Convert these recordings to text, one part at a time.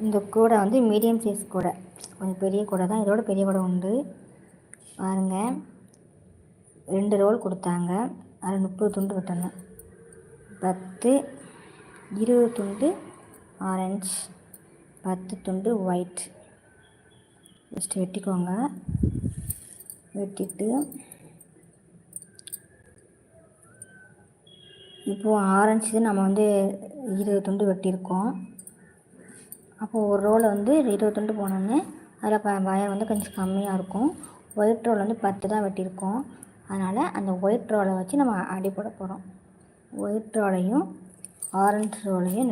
இந்த கூடை வந்து மீடியம் சைஸ் கூடை, கொஞ்சம் பெரிய கூடை தான். இதோட பெரிய கூடை உண்டு பாருங்கள். 2 ரோல் கொடுத்தாங்க. அதில் 30 துண்டு வெட்டணும். 10 20 துண்டு ஆரஞ்சு, 10 துண்டு ஒயிட். ஃபஸ்ட்டு வெட்டிக்கோங்க. வெட்டிட்டு இப்போது ஆரஞ்சு நம்ம வந்து 20 துண்டு வெட்டியிருக்கோம். அப்போது ஒரு ரோலை வந்து 20 துண்டு போனோன்னே அதில் வயர் வந்து கொஞ்சம் கம்மியாக இருக்கும். ஒயிட் ரோல் வந்து 10 தான் வெட்டியிருக்கோம். அதனால் அந்த ஒயிட் ரோலை வச்சு நம்ம அடி போட போகிறோம். ஒயிட் ரோலையும் ஆரஞ்சு ரோலையும்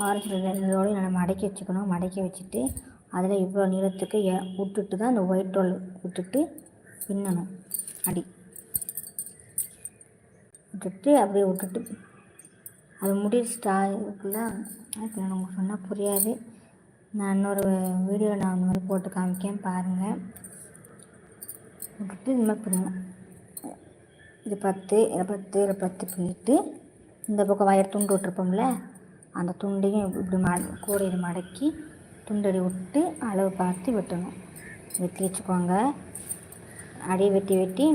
ஆரஞ்சு ரோலையும் நம்ம மடக்கி வச்சுக்கணும். மடக்கி வச்சுட்டு அதில் இவ்வளோ நீளத்துக்கு விட்டுட்டு தான் அந்த ஒயிட் ரோல் விட்டுட்டு பின்னணும். அடி விட்டுட்டு அப்படியே விட்டுட்டு அது முடி இருக்குல்ல, அதுக்கு உங்களுக்கு சொன்னால் புரியாது. நான் இன்னொரு வீடியோவில் நான் அந்த மாதிரி போட்டு காமிக்கேன் பாருங்கள். விட்டுட்டு இந்த மாதிரி பின்னணும். இது 10 இதில் 10 பின்னிட்டு இந்த பக்கம் வயர் துண்டு விட்டுருப்போம்ல, அந்த துண்டையும் இப்படி கூடையில் மடக்கி துண்டடி விட்டு அளவு பார்த்து வெட்டணும். வெட்டி வச்சுக்கோங்க. அடி வெட்டி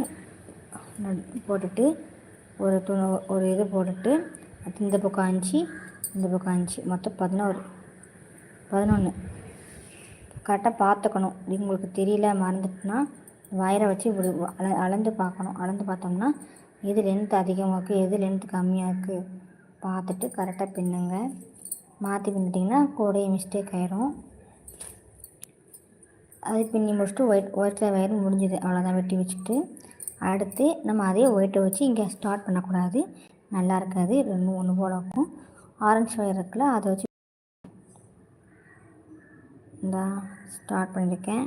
போட்டுட்டு ஒரு இது போட்டுட்டு இந்த பக்கம் 5 இந்த பக்கம் 5 மொத்தம் 11 கரெக்டாக பார்த்துக்கணும். உங்களுக்கு தெரியல மறந்துட்டுனா வயரை வச்சு இப்படி அளந்து பார்க்கணும். அளந்து பார்த்தோம்னா எது லென்த் அதிகமாக இருக்குது எது லென்த் கம்மியாக இருக்குது பார்த்துட்டு கரெக்டாக பின்னுங்க. மாற்றி பின்னிட்டிங்கன்னா கூடைய மிஸ்டேக் ஆகிடும். அது பின்னி முடிச்சுட்டு ஒயிட்டில் வயர் முடிஞ்சுது, அவ்வளோதான். வெட்டி வச்சுட்டு அடுத்து நம்ம அதே ஒயிட்டை வச்சு இங்கே ஸ்டார்ட் பண்ணக்கூடாது, நல்லா இருக்காது. 2 ஒன்று போல் இருக்கும். ஆரஞ்சு வயர் இருக்குல்ல, அதை வச்சு இந்த ஸ்டார்ட் பண்ணியிருக்கேன்.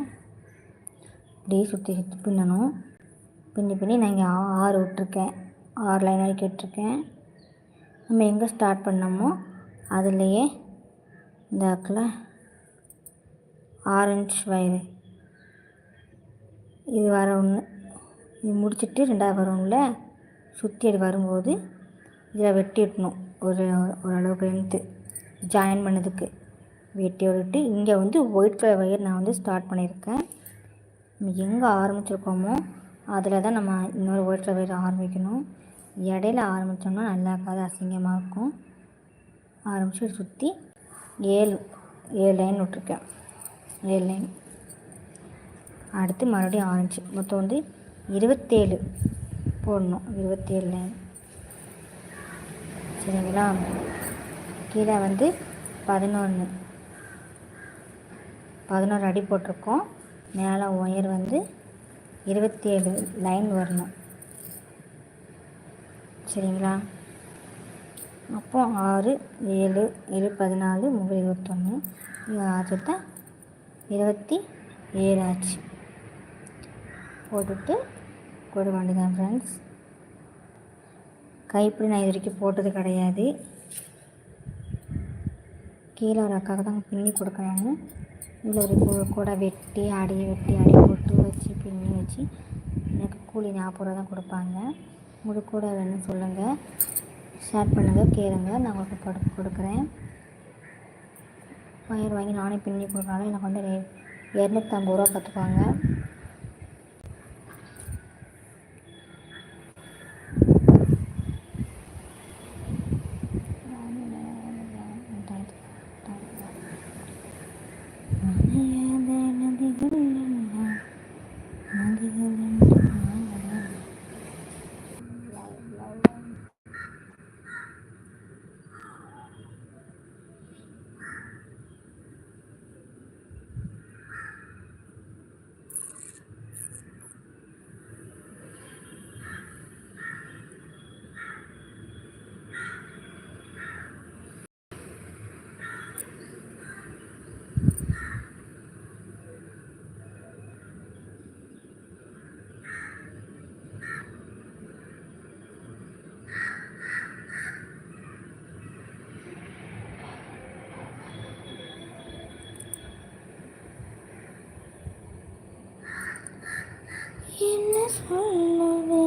அப்படியே சுற்றி பின்னணும். பின்னி நான் இங்கே 6 விட்டுருக்கேன். 6 லைன் வரைக்கும் விட்டுருக்கேன். நம்ம எங்கே ஸ்டார்ட் பண்ணோமோ அதுலேயே இந்த இடத்துல ஆரஞ்சு வயர் இது வர ஒன்று, இது முடிச்சுட்டு 2வது வரும்ல, சுற்றி அது வரும்போது இதில் வெட்டி விட்டணும். ஓரளவுக்கு லென்த்து ஜாயின் பண்ணதுக்கு வெட்டி விட்டுட்டு இங்கே வந்து ஒயிட் கலர் வயர் நான் வந்து ஸ்டார்ட் பண்ணியிருக்கேன். நம்ம எங்கே ஆரம்பிச்சிருக்கோமோ அதில் தான் நம்ம இன்னொரு ஒயிட் கலர் வயர் ஆரம்பிக்கணும். இடையில ஆரம்பித்தோம்னா நல்லா இருக்காது, அசிங்கமாக இருக்கும். ஆரம்பித்து சுற்றி 7 லைன் விட்டுருக்கேன். 7 லைன். அடுத்து மறுபடியும் ஆரஞ்சு மொத்தம் வந்து 27 போடணும். 27 லைன். சரிங்களா? கீழே வந்து 11 அடி போட்டிருக்கோம். மேலே ஒயர் வந்து 27 லைன் வரணும். சரிங்களா? அப்போ 6 7 7 14 3 21 6 தான் 27 ஆச்சு. போட்டுட்டு போட வேண்டியதான் ஃப்ரெண்ட்ஸ். கைப்பிடி நான் இது வரைக்கும் போட்டது கிடையாது. கீழே ஒரு அக்காவுக்கு தான் பின்னி கொடுக்குறாங்க. இதில் ஒரு கூட வெட்டி அடி போட்டு வச்சு பின்னி வச்சு எனக்கு கூலி 40 ரூபா தான் கொடுப்பாங்க. உங்களுக்கு கூட வேணும்னு சொல்லுங்கள், ஷேர் பண்ணுங்கள், கேளுங்க, நான் உங்களுக்கு கொடுக்குறேன். வயர் வாங்கி நானே பின்னி கொடுக்குறாங்க. எனக்கு வந்து 250 ரூபா பார்த்துப்பாங்க. என்ன சொல்லுவே